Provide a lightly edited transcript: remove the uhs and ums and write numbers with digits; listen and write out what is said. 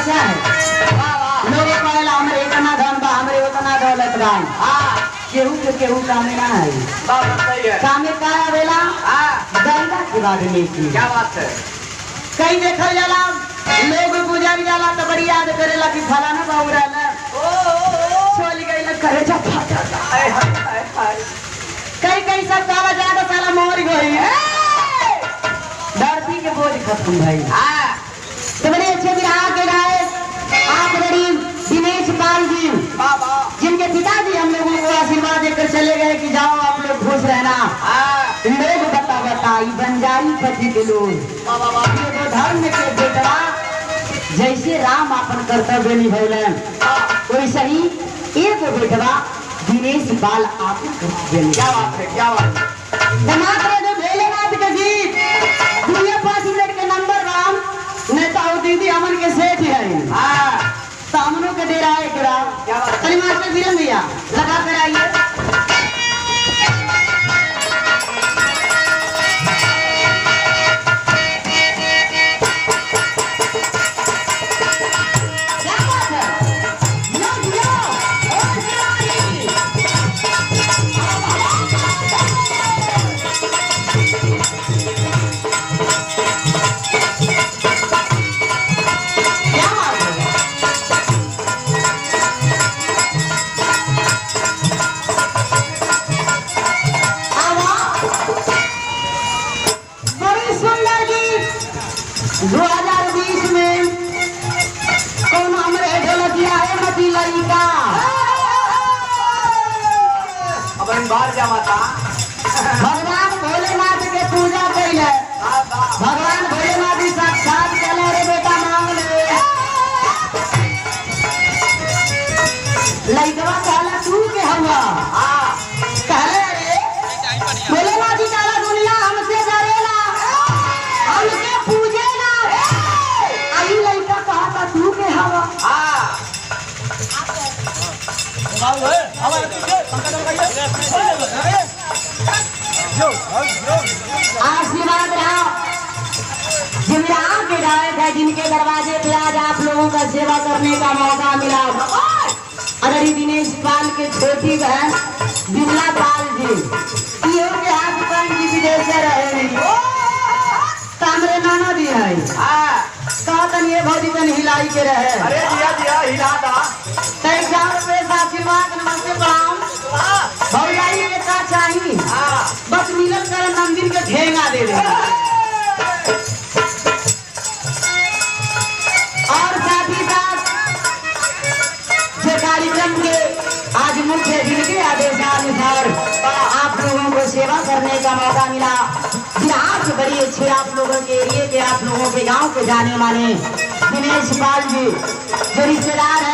अच्छा है। लोग कहला हमरे इतना धन बा, हमरे उतना दौलत बा। केहू के केहू कामे ना है। कामे का आवेला गंगा की बात नहीं। क्या बात है? कहीं देखल जाला लोग गुजर जाला तो बड़ी याद करेला कि फलाना बाबू रहला चल गइल करे जा फाटा। कई कई सब काला जादा साला मोर गई। धरती के बोझ खत्म भाई। तो बड़े अच्छे बिहार के गाए आप गरीब दिनेश पाल जी, जिनके पिताजी हम लोगों को आशीर्वाद देकर चले गए कि जाओ आप लोग खुश रहना। लोग बताई बंजारी पति के लोग ये धर्म के बेटवा जैसे राम अपन कर्तव्य निभौलन वैसे ही एक बेटवा दिनेश पाल आप कर्तव्य। क्या बात है? क्या बात है? टमाटर जो भोलेनाथ के गीत दुनिया 5 मिनट के नंबर राम नेता दीदी अमन के सेठ है। सामनों के दे रहा है क्या बात? कली मास्टर वीरन भैया लगा कर आइए। भगवान भोलेनाथ के पूजा कैले। भगवान भोलेनाथ ही साक्षात कहले रे बेटा मांग ले। लइकवा कहला तू के हवा कहले रे भोलेनाथ जी कहला दुनिया हमसे डरेला हमसे पूजेला। आई लइका कहता तू के हवा। आशीर्वाद रहा जिम्मेदार के गायक है जिनके दरवाजे पे आज आप लोगों का सेवा करने का मौका मिला। अगर दिनेश पाल के छोटी बहन बिमला पाल जी ये के हाथ बहन जी विदेश से रहे तामरे नाना दी है कहतन ये भौजी तन हिलाई के रहे। अरे दिया दिया हिला दा 1000 रुपए का आशीर्वाद नमस्ते प्रणाम। भौजाई के का चाहिए बस मिलन कर मंदिर के ठेंगा दे दे। और साथ ही साथ जो कार्यक्रम के आज मुख्य जिनके आदेशानुसार आप लोगों को सेवा करने का मौका मिला। बिहार से बड़ी अच्छे आप लोगों के एरिए के आप लोगों के गांव के जाने वाले दिनेश पाल जी जो रिश्तेदार है।